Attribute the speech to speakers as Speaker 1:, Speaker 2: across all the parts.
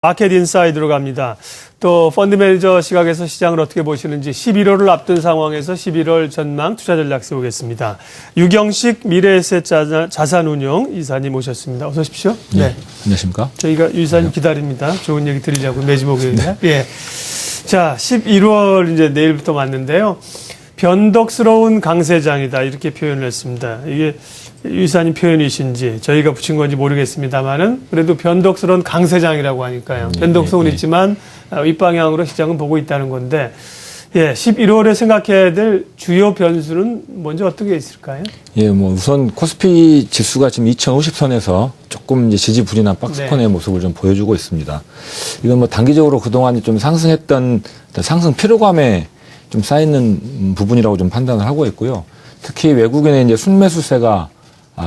Speaker 1: 마켓 인사이드로 갑니다. 또 펀드 매니저 시각에서 시장을 어떻게 보시는지 11월을 앞둔 상황에서 11월 전망 투자 전략 세우겠습니다. 유경식 미래에셋 자산운용 이사님 오셨습니다. 어서 오십시오.
Speaker 2: 네. 안녕하십니까?
Speaker 1: 저희가 유사님 기다립니다. 좋은 얘기 드리려고 매주 목요일에. 예. 자, 11월 이제 내일부터 맞는데요. 변덕스러운 강세장이다 이렇게 표현을 했습니다. 이게 유사님 표현이신지 저희가 붙인 건지 모르겠습니다만은 그래도 변덕스러운 강세장이라고 하니까요. 변덕성은 있지만 윗방향으로 시장은 보고 있다는 건데, 예, 11월에 생각해야 될 주요 변수는 먼저 어떻게 있을까요?
Speaker 2: 예, 뭐 우선 코스피 지수가 지금 2050선에서 조금 이제 지지부진한 박스권의 모습을 좀 보여주고 있습니다. 이건 뭐 단기적으로 그동안 좀 상승했던 상승 피로감에 좀 쌓이는 부분이라고 좀 판단을 하고 있고요. 특히 외국인의 이제 순매수세가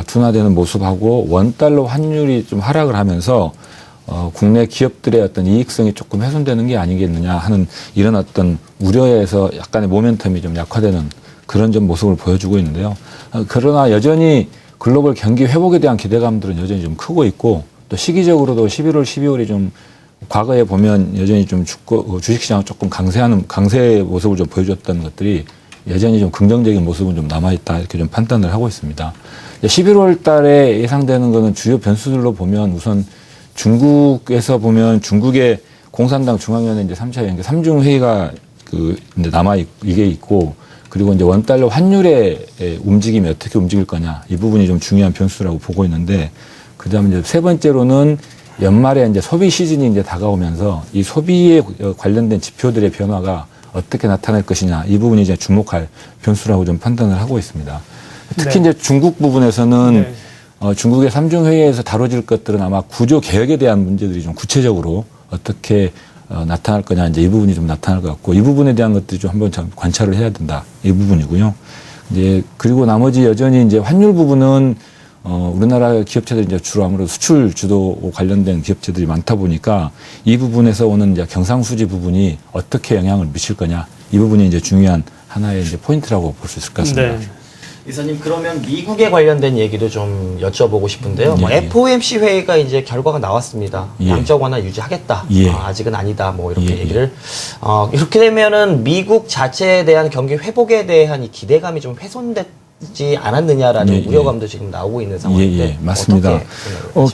Speaker 2: 둔화되는 모습하고 원달러 환율이 좀 하락을 하면서 국내 기업들의 어떤 이익성이 조금 훼손되는 게 아니겠느냐 하는 이런 어떤 우려에서 약간의 모멘텀이 좀 약화되는 그런 좀 모습을 보여주고 있는데요. 그러나 여전히 글로벌 경기 회복에 대한 기대감들은 여전히 좀 크고 있고, 또 시기적으로도 11월, 12월이 좀 과거에 보면 여전히 좀 주식시장을 조금 강세의 모습을 좀 보여줬던 것들이 여전히 좀 긍정적인 모습은 좀 남아있다 이렇게 좀 판단을 하고 있습니다. 11월 달에 예상되는 거는 주요 변수들로 보면 우선 중국에서 보면 중국의 공산당 중앙위원회 이제 3차 연계 3중 회의가 이제 이게 있고, 그리고 이제 원달러 환율의 움직임이 어떻게 움직일 거냐 이 부분이 좀 중요한 변수라고 보고 있는데, 그다음에 이제 세 번째로는 연말에 이제 소비 시즌이 이제 다가오면서 이 소비에 관련된 지표들의 변화가 어떻게 나타날 것이냐 이 부분이 이제 주목할 변수라고 좀 판단을 하고 있습니다. 특히 이제 중국 부분에서는 중국의 3중 회의에서 다뤄질 것들은 아마 구조 개혁에 대한 문제들이 좀 구체적으로 어떻게 나타날 거냐 이제 이 부분이 좀 나타날 것 같고, 이 부분에 대한 것들이 좀 한번 관찰을 해야 된다 이 부분이고요. 이제 그리고 나머지 여전히 이제 환율 부분은 우리나라 기업체들이 이제 주로 아무래도 수출 주도 관련된 기업체들이 많다 보니까 이 부분에서 오는 이제 경상수지 부분이 어떻게 영향을 미칠 거냐 이 부분이 이제 중요한 하나의 이제 포인트라고 볼 수 있을 것 같습니다.
Speaker 1: 네.
Speaker 3: 이사님, 그러면 미국에 관련된 얘기도 좀 여쭤보고 싶은데요. 뭐
Speaker 2: 예.
Speaker 3: FOMC 회의가 이제 결과가 나왔습니다.
Speaker 2: 예.
Speaker 3: 양적 완화 유지하겠다.
Speaker 2: 예.
Speaker 3: 아직은 아니다. 뭐 이렇게
Speaker 2: 예.
Speaker 3: 얘기를. 이렇게 되면은 미국 자체에 대한 경기 회복에 대한 이 기대감이 좀 훼손되지 않았느냐라는 우려감도 지금 나오고 있는 상황인데.
Speaker 2: 예, 맞습니다.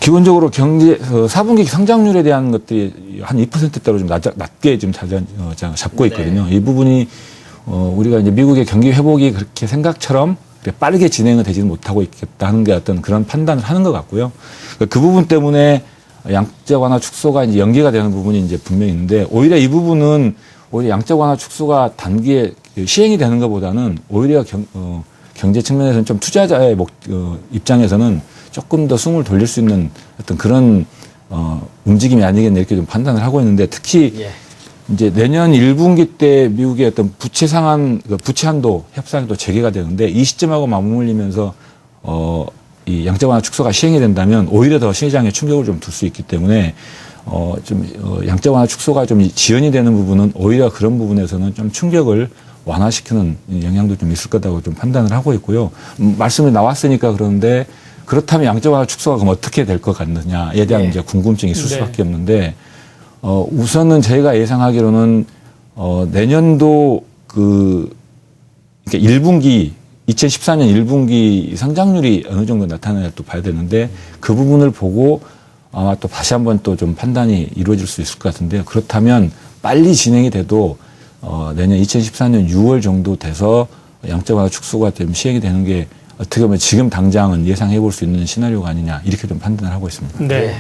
Speaker 3: 기본적으로
Speaker 2: 기본적으로 4분기 성장률에 대한 것들이 한 2%대로 좀 낮게 좀 잡고 있거든요. 이 부분이 우리가 이제 미국의 경기 회복이 그렇게 생각처럼 빠르게 진행은 되지는 못하고 있겠다 하는 게 어떤 그런 판단을 하는 것 같고요. 그 부분 때문에 양적 완화 축소가 이제 연기가 되는 부분이 이제 분명히 있는데, 오히려 이 부분은 오히려 양적 완화 축소가 단기에 시행이 되는 것보다는 오히려 경제 측면에서는 좀 투자자의 입장에서는 조금 더 숨을 돌릴 수 있는 어떤 그런 움직임이 아니겠나 이렇게 좀 판단을 하고 있는데, 특히 이제 내년 1분기 때 미국의 어떤 부채 한도 협상이 또 재개가 되는데, 이 시점하고 맞물리면서 이 양적 완화 축소가 시행이 된다면 오히려 더 시장에 충격을 좀 줄 수 있기 때문에 양적 완화 축소가 좀 지연이 되는 부분은 오히려 그런 부분에서는 좀 충격을 완화시키는 영향도 좀 있을 거라고 좀 판단을 하고 있고요. 말씀이 나왔으니까 그런데, 그렇다면 양적 완화 축소가 그럼 어떻게 될 것 같느냐에 대한 이제 궁금증이 있을 수밖에 없는데, 우선은 저희가 예상하기로는 내년도 그러니까 1분기 2014년 1분기 성장률이 어느 정도 나타나야 또 봐야 되는데, 그 부분을 보고 아마 또 다시 한번 또 좀 판단이 이루어질 수 있을 것 같은데요. 그렇다면 빨리 진행이 돼도 내년 2014년 6월 정도 돼서 양적 완화 축소가 좀 시행이 되는 게 어떻게 보면 지금 당장은 예상해 볼 수 있는 시나리오가 아니냐 이렇게 좀 판단을 하고 있습니다.
Speaker 1: 네.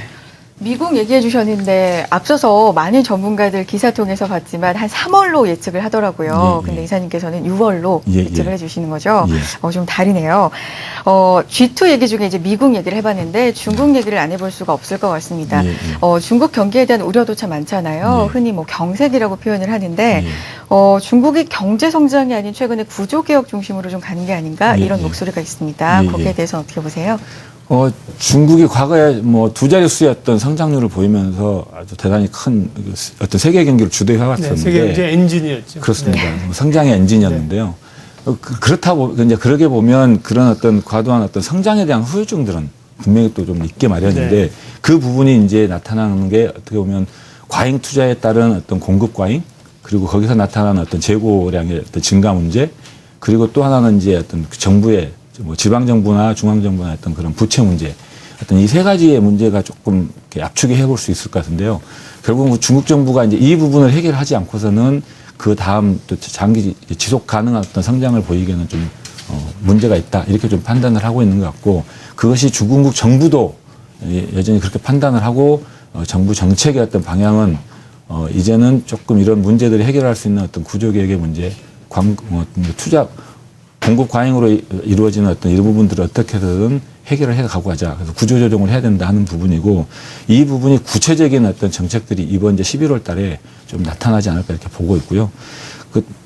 Speaker 4: 미국 얘기해 주셨는데 앞서서 많은 전문가들 기사 통해서 봤지만 한 3월로 예측을 하더라고요. 근데 이사님께서는 6월로 예측을 해주시는 거죠. 좀 다르네요. G2 얘기 중에 이제 미국 얘기를 해봤는데 중국 얘기를 안 해볼 수가 없을 것 같습니다. 중국 경기에 대한 우려도 참 많잖아요. 흔히 뭐 경색이라고 표현을 하는데 중국이 경제 성장이 아닌 최근에 구조개혁 중심으로 좀 가는 게 아닌가 이런 목소리가 있습니다. 거기에 대해서 어떻게 보세요?
Speaker 2: 중국이 과거에 뭐 두 자릿수였던 성장률을 보이면서 아주 대단히 큰 어떤 세계 경기를 주도해 왔었는데,
Speaker 1: 세계 경제 엔진이었죠.
Speaker 2: 그렇습니다. 성장의 엔진이었는데요. 그렇다고 이제 그러게 보면 그런 어떤 과도한 어떤 성장에 대한 후유증들은 분명히 또 좀 있게 마련인데, 그 부분이 이제 나타나는 게 어떻게 보면 과잉 투자에 따른 어떤 공급 과잉, 그리고 거기서 나타나는 어떤 재고량의 어떤 증가 문제, 그리고 또 하나는 이제 어떤 정부의 뭐 지방 정부나 중앙 정부나 어떤 그런 부채 문제, 어떤 이 세 가지의 문제가 조금 이렇게 압축해 볼 수 있을 것 같은데요. 결국 중국 정부가 이제 이 부분을 해결하지 않고서는 그 다음 또 장기 지속 가능한 어떤 성장을 보이기에는 좀 문제가 있다, 이렇게 좀 판단을 하고 있는 것 같고, 그것이 중국 정부도 여전히 그렇게 판단을 하고 정부 정책의 어떤 방향은 이제는 조금 이런 문제들을 해결할 수 있는 어떤 구조개혁의 문제, 투자 공급 과잉으로 이루어지는 어떤 이 부분들을 어떻게 해서든 해결을 해 가고 가자. 그래서 구조조정을 해야 된다 하는 부분이고, 이 부분이 구체적인 어떤 정책들이 이번 이제 11월 달에 좀 나타나지 않을까 이렇게 보고 있고요.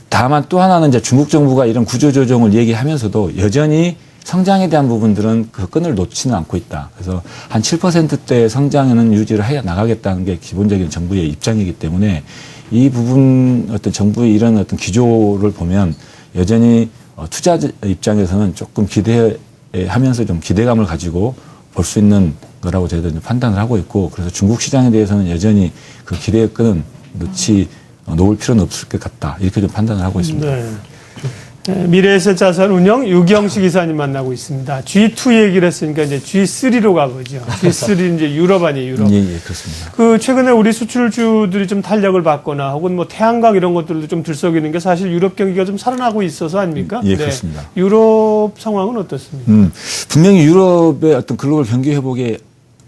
Speaker 2: 다만 또 하나는 이제 중국 정부가 이런 구조조정을 얘기하면서도 여전히 성장에 대한 부분들은 그 끈을 놓지는 않고 있다. 그래서 한 7%대의 성장에는 유지를 해 나가겠다는 게 기본적인 정부의 입장이기 때문에 이 부분 어떤 정부의 이런 어떤 기조를 보면 여전히 투자 입장에서는 조금 기대하면서 좀 기대감을 가지고 볼 수 있는 거라고 저희들은 판단을 하고 있고, 그래서 중국 시장에 대해서는 여전히 그 기대의 끈은 놓을 필요는 없을 것 같다, 이렇게 좀 판단을 하고 있습니다.
Speaker 1: 네. 미래에셋 자산 운영 유경식 이사님 만나고 있습니다. G2 얘기를 했으니까 이제 G3로 가보죠. G3 이제 유럽 아니에요, 유럽.
Speaker 2: 예, 그렇습니다.
Speaker 1: 최근에 우리 수출주들이 좀 탄력을 받거나 혹은 뭐 태양광 이런 것들도 좀 들썩이는 게 사실 유럽 경기가 좀 살아나고 있어서 아닙니까?
Speaker 2: 예, 그렇습니다.
Speaker 1: 유럽 상황은 어떻습니까?
Speaker 2: 분명히 유럽의 어떤 글로벌 경기 회복에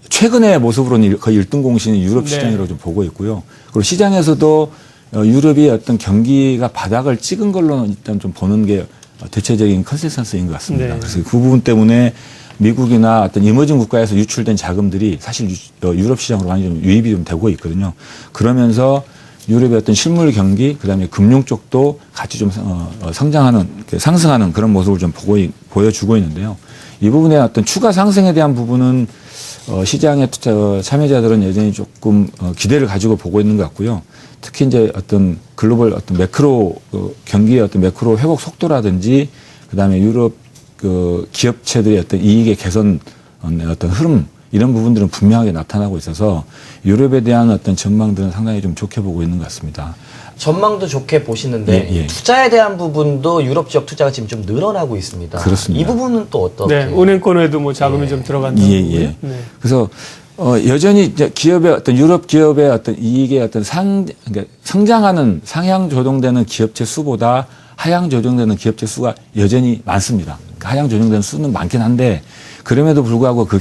Speaker 2: 최근의 모습으로는 거의 1등 공신인 유럽 시장이라고 좀 보고 있고요. 그리고 시장에서도 유럽이 어떤 경기가 바닥을 찍은 걸로는 일단 좀 보는 게 대체적인 컨센서스인 것 같습니다.
Speaker 1: 네.
Speaker 2: 그래서 그 부분 때문에 미국이나 어떤 이머징 국가에서 유출된 자금들이 사실 유럽 시장으로 많이 좀 유입이 좀 되고 있거든요. 그러면서 유럽의 어떤 실물 경기, 그다음에 금융 쪽도 같이 좀 성장하는, 상승하는 그런 모습을 좀 보여주고 있는데요. 이 부분에 어떤 추가 상승에 대한 부분은 시장의 참여자들은 여전히 조금 기대를 가지고 보고 있는 것 같고요. 특히 이제 어떤 글로벌 어떤 매크로 경기의 어떤 매크로 회복 속도라든지, 그다음에 유럽 기업체들의 어떤 이익의 개선 어떤 흐름, 이런 부분들은 분명하게 나타나고 있어서 유럽에 대한 어떤 전망들은 상당히 좀 좋게 보고 있는 것 같습니다.
Speaker 3: 전망도 좋게 보시는데
Speaker 2: 예.
Speaker 3: 투자에 대한 부분도 유럽 지역 투자가 지금 좀 늘어나고 있습니다.
Speaker 2: 그렇습니다.
Speaker 3: 이 부분은 또 어떻게?
Speaker 1: 네, 은행권에도 뭐 자금이 좀 들어간다고요.
Speaker 2: 예.
Speaker 1: 네.
Speaker 2: 그래서 여전히 이제 기업의 어떤 유럽 기업의 어떤 이익의 어떤 그러니까 성장하는 상향 조정되는 기업체 수보다 하향 조정되는 기업체 수가 여전히 많습니다. 그러니까 하향 조정되는 수는 많긴 한데, 그럼에도 불구하고 그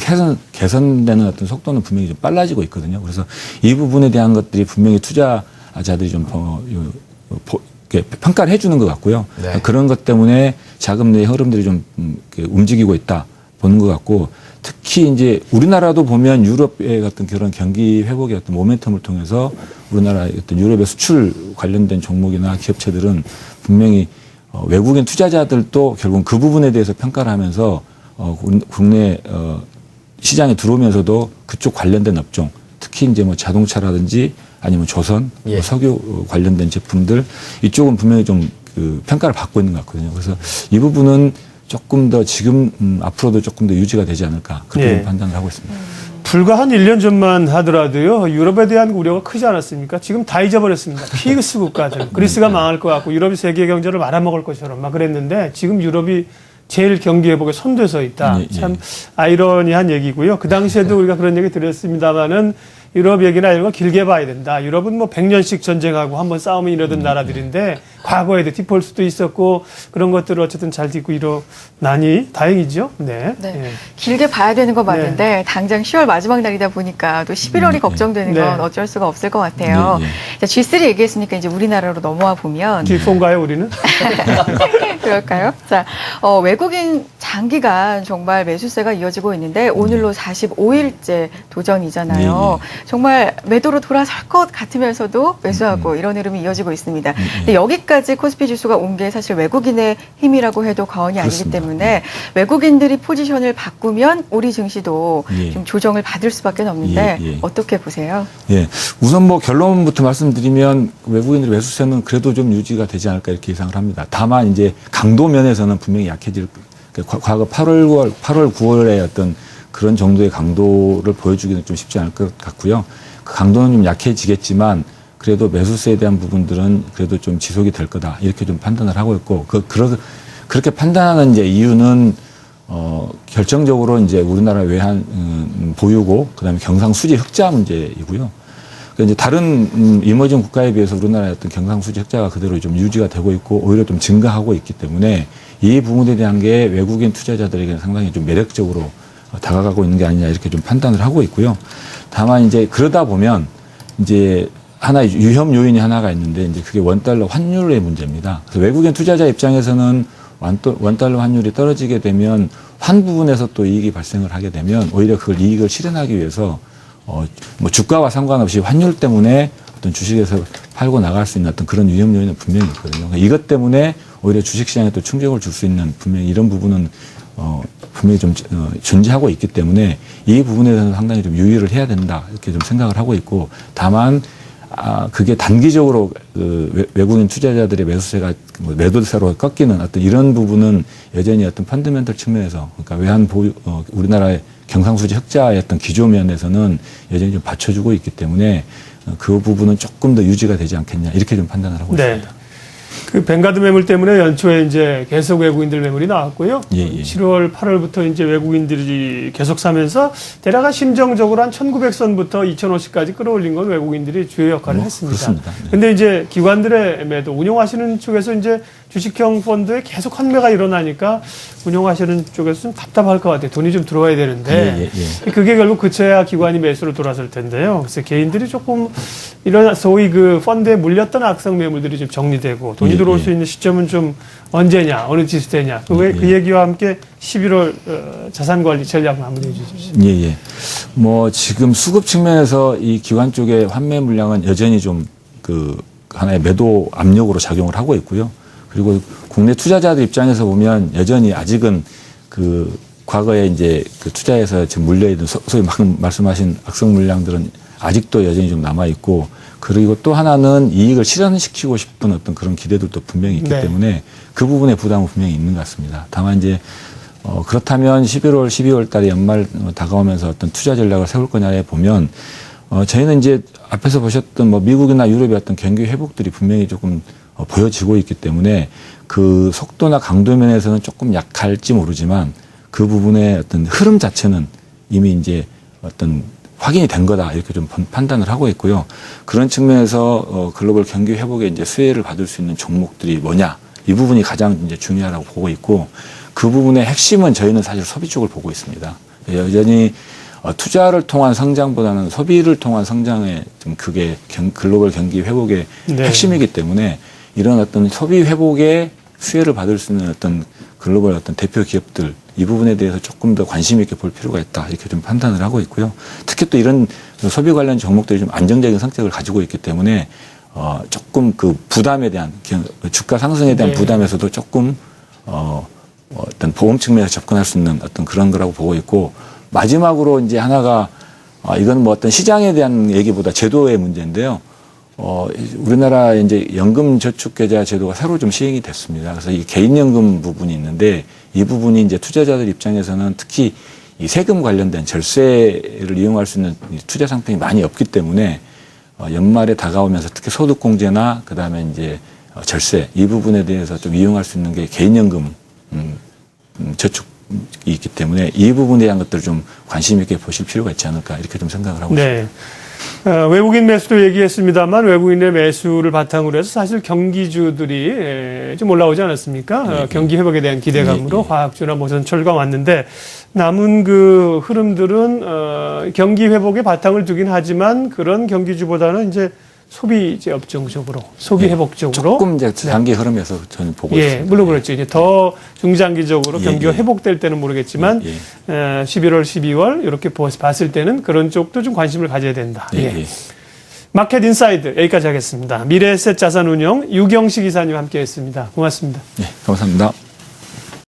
Speaker 2: 개선되는 어떤 속도는 분명히 좀 빨라지고 있거든요. 그래서 이 부분에 대한 것들이 분명히 투자자들이 좀 평가를 해주는 것 같고요.
Speaker 3: 네.
Speaker 2: 그런 것 때문에 자금 내 흐름들이 좀 움직이고 있다 보는 것 같고, 특히 이제 우리나라도 보면 유럽의 어떤 그런 경기 회복의 어떤 모멘텀을 통해서 우리나라의 어떤 유럽의 수출 관련된 종목이나 기업체들은 분명히 외국인 투자자들도 결국 그 부분에 대해서 평가를 하면서 국내 시장에 들어오면서도 그쪽 관련된 업종, 특히 이제 뭐 자동차라든지 아니면 조선,
Speaker 3: 예.
Speaker 2: 석유 관련된 제품들, 이쪽은 분명히 좀 평가를 받고 있는 것 같거든요. 그래서 이 부분은 조금 더 지금 앞으로도 조금 더 유지가 되지 않을까, 그렇게 판단을 하고 있습니다.
Speaker 1: 불과 한 1년 전만 하더라도요, 유럽에 대한 우려가 크지 않았습니까? 지금 다 잊어버렸습니다. 피그스 국가들. 그리스가 망할 것 같고 유럽이 세계 경제를 말아먹을 것처럼 막 그랬는데, 지금 유럽이 제일 경기 회복에 손대서 있다. 참 아이러니한 얘기고요. 그 당시에도 우리가 그런 얘기 드렸습니다마는 유럽 얘기나 이런 거 길게 봐야 된다. 유럽은 뭐 100년씩 전쟁하고 한번 싸움이 이러던 나라들인데, 과거에도 디폴트도 있었고 그런 것들을 어쨌든 잘 딛고 일어나니 다행이죠. 네.
Speaker 4: 네. 길게 봐야 되는 거 맞는데 당장 10월 마지막 날이다 보니까 또 11월이 걱정되는 건 어쩔 수가 없을 것 같아요. 자, G3 얘기했으니까 이제 우리나라로 넘어와 보면
Speaker 1: G4인가요, 우리는?
Speaker 4: 그럴까요? 자, 외국인 장기간 정말 매수세가 이어지고 있는데 오늘로 45일째 도전이잖아요. 정말 매도로 돌아설 것 같으면서도 매수하고 이런 흐름이 이어지고 있습니다. 근데 여기까지 코스피 지수가 온 게 사실 외국인의 힘이라고 해도 과언이 아니기 때문에 외국인들이 포지션을 바꾸면 우리 증시도 좀 조정을 받을 수밖에 없는데 어떻게 보세요?
Speaker 2: 우선 뭐 결론부터 말씀드리면 외국인들의 매수세는 그래도 좀 유지가 되지 않을까 이렇게 예상을 합니다. 다만 이제 강도 면에서는 분명히 약해질, 과거 8월, 9월의 어떤 그런 정도의 강도를 보여주기는 좀 쉽지 않을 것 같고요. 그 강도는 좀 약해지겠지만 그래도 매수세에 대한 부분들은 그래도 좀 지속이 될 거다 이렇게 좀 판단을 하고 있고 그렇게 판단하는 이제 이유는 결정적으로 이제 우리나라 외환 보유고 그다음에 경상수지 흑자 문제이고요. 그러니까 이제 다른 이머징 국가에 비해서 우리나라의 어떤 경상수지 흑자가 그대로 좀 유지가 되고 있고 오히려 좀 증가하고 있기 때문에 이 부분에 대한 게 외국인 투자자들에게는 상당히 좀 매력적으로 다가가고 있는 게 아니냐 이렇게 좀 판단을 하고 있고요. 다만 이제 그러다 보면 이제 하나의 위험 요인이 하나가 있는데 이제 그게 원달러 환율의 문제입니다. 그래서 외국인 투자자 입장에서는 원달러 환율이 떨어지게 되면 환 부분에서 또 이익이 발생을 하게 되면 오히려 그걸 이익을 실현하기 위해서 뭐 주가와 상관없이 환율 때문에 어떤 주식에서 팔고 나갈 수 있는 어떤 그런 위험 요인은 분명히 있거든요. 그러니까 이것 때문에 오히려 주식시장에 또 충격을 줄 수 있는 분명히 이런 부분은 분명히 좀 존재하고 있기 때문에 이 부분에 대해서는 상당히 좀 유의를 해야 된다 이렇게 좀 생각을 하고 있고 다만 그게 단기적으로 외국인 투자자들의 매수세가 매도세로 꺾이는 어떤 이런 부분은 여전히 어떤 펀더멘털 측면에서 그러니까 외환 보유 우리나라의 경상수지 흑자의 어떤 기조면에서는 여전히 좀 받쳐주고 있기 때문에 그 부분은 조금 더 유지가 되지 않겠냐 이렇게 좀 판단을 하고 있습니다.
Speaker 1: 그 뱅가드 매물 때문에 연초에 이제 계속 외국인들 매물이 나왔고요. 7월, 8월부터 이제 외국인들이 계속 사면서 대략 심정적으로 한 1900선부터 2050까지 끌어올린 건 외국인들이 주요 역할을 했습니다.
Speaker 2: 그렇습니다.
Speaker 1: 근데 이제 기관들의 매도, 운용하시는 쪽에서 이제 주식형 펀드에 계속 환매가 일어나니까 운용하시는 쪽에서 좀 답답할 것 같아요. 돈이 좀 들어와야 되는데 그게 결국 그쳐야 기관이 매수로 돌아설 텐데요. 그래서 개인들이 조금 이런 소위 그 펀드에 물렸던 악성 매물들이 좀 정리되고 돈이 들어올 수 있는 시점은 좀 언제냐, 어느 지수대냐. 그 얘기와 함께 11월 자산관리 전략 마무리해 주십시오.
Speaker 2: 뭐 지금 수급 측면에서 이 기관 쪽의 환매 물량은 여전히 좀 그 하나의 매도 압력으로 작용을 하고 있고요. 그리고 국내 투자자들 입장에서 보면 여전히 아직은 그 과거에 이제 그 투자에서 지금 물려있는 소위 말씀하신 악성 물량들은 아직도 여전히 좀 남아있고 그리고 또 하나는 이익을 실현시키고 싶은 어떤 그런 기대들도 분명히 있기 때문에 그 부분의 부담은 분명히 있는 것 같습니다. 다만 이제 그렇다면 11월, 12월 달에 연말 다가오면서 어떤 투자 전략을 세울 거냐에 보면 저희는 이제 앞에서 보셨던 뭐 미국이나 유럽의 어떤 경기 회복들이 분명히 조금 보여지고 있기 때문에 그 속도나 강도 면에서는 조금 약할지 모르지만 그 부분의 어떤 흐름 자체는 이미 이제 어떤 확인이 된 거다 이렇게 좀 판단을 하고 있고요. 그런 측면에서 글로벌 경기 회복에 이제 수혜를 받을 수 있는 종목들이 뭐냐 이 부분이 가장 이제 중요하다고 보고 있고 그 부분의 핵심은 저희는 사실 소비 쪽을 보고 있습니다. 여전히 투자를 통한 성장보다는 소비를 통한 성장에 좀 그게 글로벌 경기 회복의 핵심이기 때문에 이런 어떤 소비 회복에 수혜를 받을 수 있는 어떤 글로벌 어떤 대표 기업들 이 부분에 대해서 조금 더 관심 있게 볼 필요가 있다 이렇게 좀 판단을 하고 있고요. 특히 또 이런 소비 관련 종목들이 좀 안정적인 성격을 가지고 있기 때문에 조금 그 부담에 대한 주가 상승에 대한 부담에서도 조금 어떤 보험 측면에서 접근할 수 있는 어떤 그런 거라고 보고 있고 마지막으로 이제 하나가 이건 뭐 어떤 시장에 대한 얘기보다 제도의 문제인데요. 우리나라 이제 연금저축계좌 제도가 새로 좀 시행이 됐습니다. 그래서 이 개인연금 부분이 있는데 이 부분이 이제 투자자들 입장에서는 특히 이 세금 관련된 절세를 이용할 수 있는 투자 상품이 많이 없기 때문에 연말에 다가오면서 특히 소득공제나 그다음에 이제 절세 이 부분에 대해서 좀 이용할 수 있는 게 개인연금 저축이 있기 때문에 이 부분에 대한 것들을 좀 관심 있게 보실 필요가 있지 않을까 이렇게 좀 생각을 하고 있습니다.
Speaker 1: 외국인 매수도 얘기했습니다만 외국인의 매수를 바탕으로 해서 사실 경기주들이 좀 올라오지 않았습니까? 경기 회복에 대한 기대감으로 화학주나 뭐 전철과 왔는데 남은 그 흐름들은 경기 회복에 바탕을 두긴 하지만 그런 경기주보다는 이제 소비재 업종 쪽으로, 소비 회복 쪽으로.
Speaker 2: 조금 이제 단기 흐름에서 저는 보고 있습니다.
Speaker 1: 물론 그렇죠. 이제 더 중장기적으로 경기가 회복될 때는 모르겠지만 11월, 12월 이렇게 봤을 때는 그런 쪽도 좀 관심을 가져야 된다. 마켓 인사이드 여기까지 하겠습니다. 미래에셋 자산운용 유경식 이사님 함께했습니다. 고맙습니다.
Speaker 2: 감사합니다.